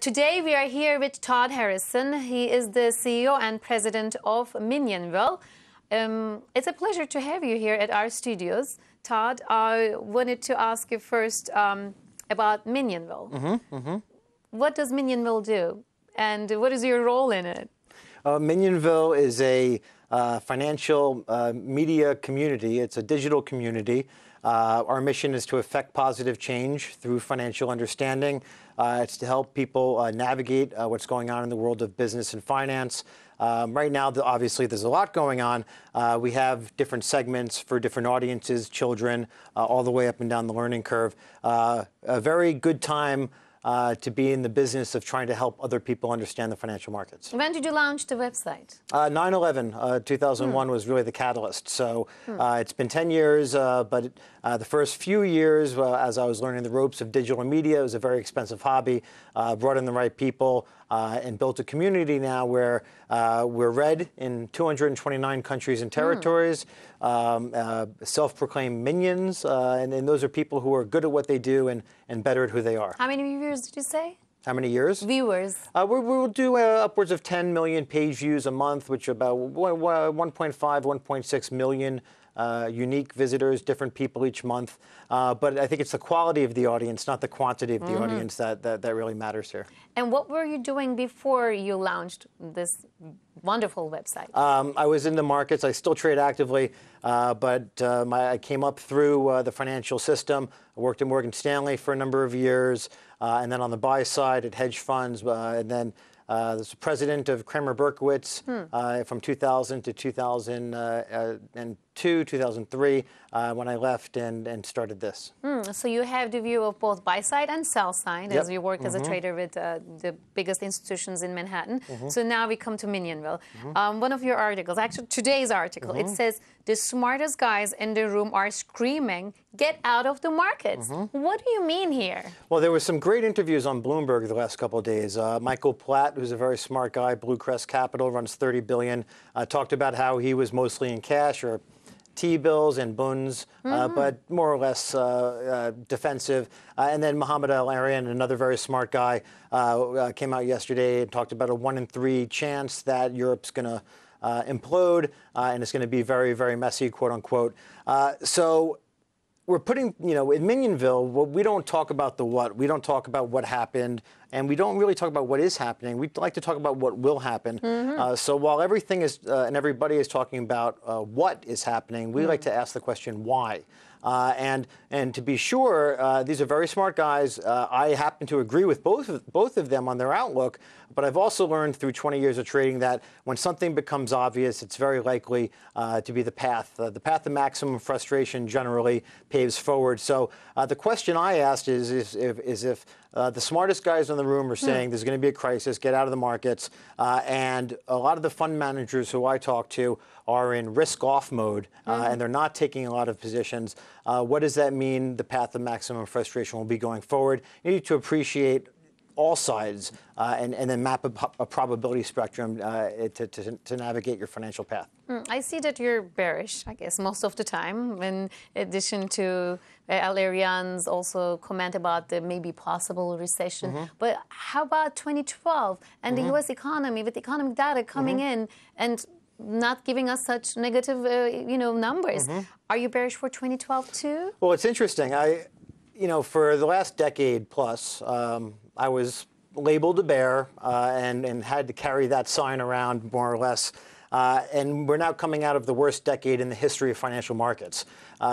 Today we are here with Todd Harrison. He is the CEO and president of Minyanville. It's a pleasure to have you here at our studios. Todd, I wanted to ask you first about Minyanville. What does Minyanville do, and what is your role in it? Minyanville is a financial media community. It's a digital community. Our mission is to affect positive change through financial understanding. It's to help people navigate what's going on in the world of business and finance. Right now, obviously, there's a lot going on. We have different segments for different audiences, children, all the way up and down the learning curve. A very good time to be in the business of trying to help other people understand the financial markets. When did you launch the website? 9/11, 2001 was really the catalyst. So it's been 10 years, but the first few years, as I was learning the ropes of digital media, it was a very expensive hobby. Brought in the right people and built a community now where we're read in 229 countries and territories, self-proclaimed minions, and those are people who are good at what they do and better at who they are. How many viewers did you say? How many years? Viewers. We'll do upwards of 10 million page views a month, which are about 1.5, 1.6 million unique visitors, different people each month. But I think it's the quality of the audience, not the quantity of the audience that really matters here. And what were you doing before you launched this wonderful website? I was in the markets. I still trade actively, but I came up through the financial system. I worked at Morgan Stanley for a number of years, and then on the buy side at hedge funds, and then was the president of Kramer Berkowitz from 2000 to 2002, 2003, when I left and started this. So you have the view of both buy side and sell side, as you worked as a trader with the biggest institutions in Manhattan. So now we come to Minyanville. One of your articles, actually today's article, it says, the smartest guys in the room are screaming, get out of the markets. What do you mean here? Well, there were some great interviews on Bloomberg the last couple of days. Michael Platt, who's a very smart guy, Blue Crest Capital, runs 30 billion, talked about how he was mostly in cash or T-bills and bunds, but more or less defensive. And then Mohammed Al-Arian, another very smart guy, came out yesterday and talked about a 1 in 3 chance that Europe's going to implode, and it's going to be very, very messy, quote unquote. So we're putting, in Minyanville, we don't talk about the what. We don't talk about what happened, and we don't really talk about what is happening. We like to talk about what will happen. So while everything is, and everybody is talking about what is happening, we like to ask the question, why? And to be sure, these are very smart guys. I happen to agree with both of them on their outlook, but I've also learned through 20 years of trading that when something becomes obvious, it's very likely to be the path. The path of maximum frustration generally paves forward. So the question I asked is if the smartest guys in the room are saying there's going to be a crisis, get out of the markets, and a lot of the fund managers who I talk to are in risk-off mode, and they're not taking a lot of positions. What does that mean the path of maximum frustration will be going forward? You need to appreciate all sides and then map a probability spectrum to navigate your financial path. I see that you're bearish, I guess, most of the time, in addition to Al-Arian's also comment about the maybe possible recession. But how about 2012 and the U.S. economy, with economic data coming in and not giving us such negative, numbers? Are you bearish for 2012 too? Well, it's interesting. For the last decade plus, I was labeled a bear and had to carry that sign around more or less. And we're now coming out of the worst decade in the history of financial markets.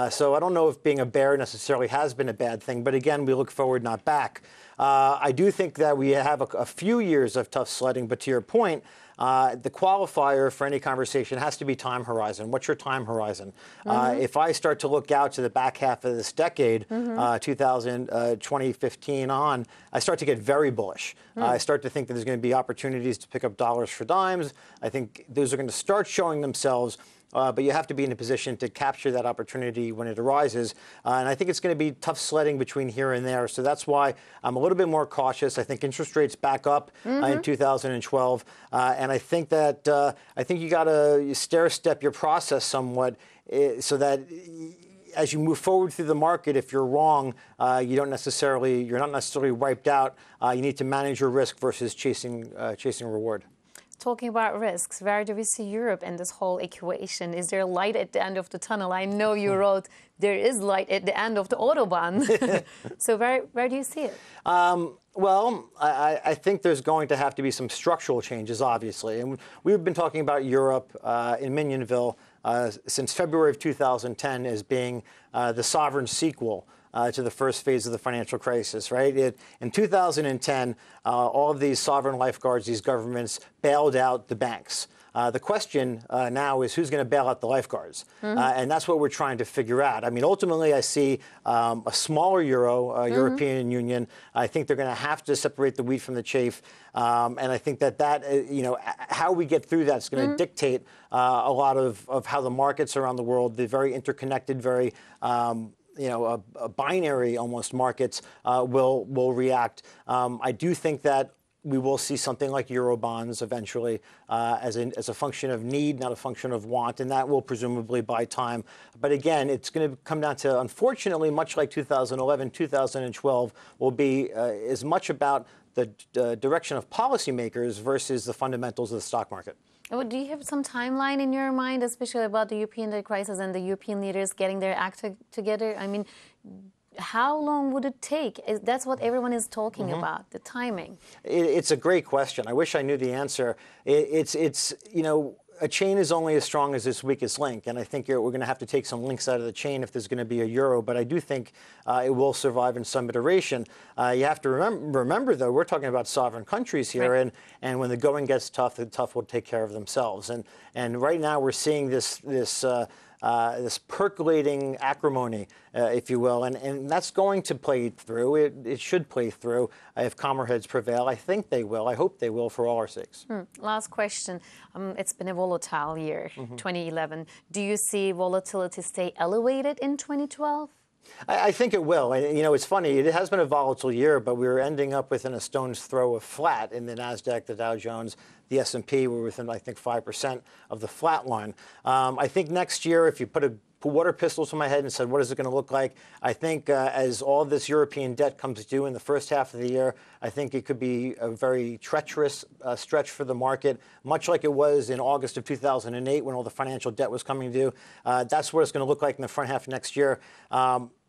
So I don't know if being a bear necessarily has been a bad thing, but again, we look forward, not back. I do think that we have a few years of tough sledding, but to your point, the qualifier for any conversation has to be time horizon. What's your time horizon? If I start to look out to the back half of this decade, 2015 on, I start to get very bullish. I start to think that there's going to be opportunities to pick up dollars for dimes. I think those are going to start showing themselves. But you have to be in a position to capture that opportunity when it arises. And I think it's going to be tough sledding between here and there. So that's why I'm a little bit more cautious. I think interest rates back up in 2012. And I think that you got to stair-step your process somewhat so that as you move forward through the market, if you're wrong, you're not necessarily wiped out. You need to manage your risk versus chasing reward. Talking about risks, where do we see Europe in this whole equation? Is there light at the end of the tunnel? I know you wrote there is light at the end of the Autobahn. So where do you see it? Well, I think there's going to have to be some structural changes, obviously. And we've been talking about Europe in Minyanville since February of 2010 as being the sovereign sequel to the first phase of the financial crisis, right? In 2010, all of these sovereign lifeguards, these governments, bailed out the banks. The question now is who's going to bail out the lifeguards? And that's what we're trying to figure out. I mean, ultimately, I see a smaller European Union. I think they're going to have to separate the wheat from the chaff. And I think that how we get through that is going to dictate a lot of how the markets around the world, the very interconnected, very binary almost markets will react. I do think that we will see something like Eurobonds eventually as a function of need, not a function of want, and that will presumably buy time. But again, it's going to come down to, unfortunately, much like 2011, 2012 will be as much about the direction of policymakers versus the fundamentals of the stock market. Do you have some timeline in your mind, especially about the European debt crisis and the European leaders getting their act together? I mean, how long would it take? That's what everyone is talking about, the timing. It's a great question. I wish I knew the answer. A chain is only as strong as its weakest link, and I think we're going to have to take some links out of the chain if there's going to be a euro, but I do think it will survive in some iteration. You have to remember, though, we're talking about sovereign countries here, right. and when the going gets tough, the tough will take care of themselves. And right now we're seeing this percolating acrimony, if you will, and that's going to play through. It should play through if calmer heads prevail. I think they will. I hope they will for all our sakes. Last question. It's been a volatile year, 2011. Do you see volatility stay elevated in 2012? I think it will. And, it's funny. It has been a volatile year, but we're ending up within a stone's throw of flat in the NASDAQ, the Dow Jones, the S&P. We're within, I think, 5% of the flat line. I think next year, if you put water pistols to my head and said, what is it going to look like? I think as all this European debt comes due in the first half of the year, I think it could be a very treacherous stretch for the market, much like it was in August of 2008 when all the financial debt was coming due. That's what it's going to look like in the front half of next year.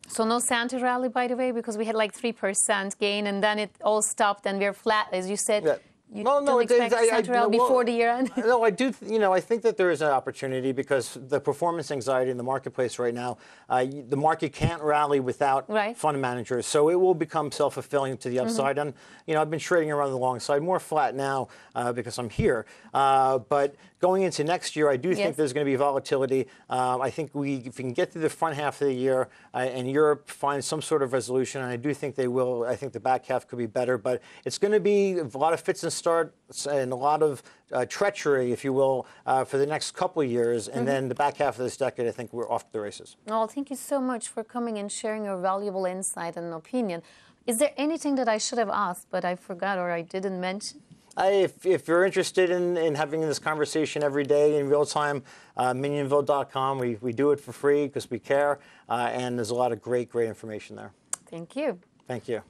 So no Santa rally, by the way, because we had like 3% gain and then it all stopped and we're flat, as you said. Yeah. You don't expect Santa rally before the year end? No, I do. I think that there is an opportunity because the performance anxiety in the marketplace right now, the market can't rally without fund managers. So it will become self-fulfilling to the upside. And, I've been trading around the long side, more flat now because I'm here. But going into next year, I do think there's going to be volatility. I think if we can get through the front half of the year and Europe finds some sort of resolution, and I do think they will, I think the back half could be better. But it's going to be a lot of fits and starts and a lot of treachery, if you will, for the next couple of years. And then the back half of this decade, I think we're off to the races. Well, thank you so much for coming and sharing your valuable insight and opinion. Is there anything that I should have asked, but I forgot or I didn't mention? If you're interested in having this conversation every day in real time, Minyanville.com. We do it for free because we care, and there's a lot of great information there. Thank you. Thank you.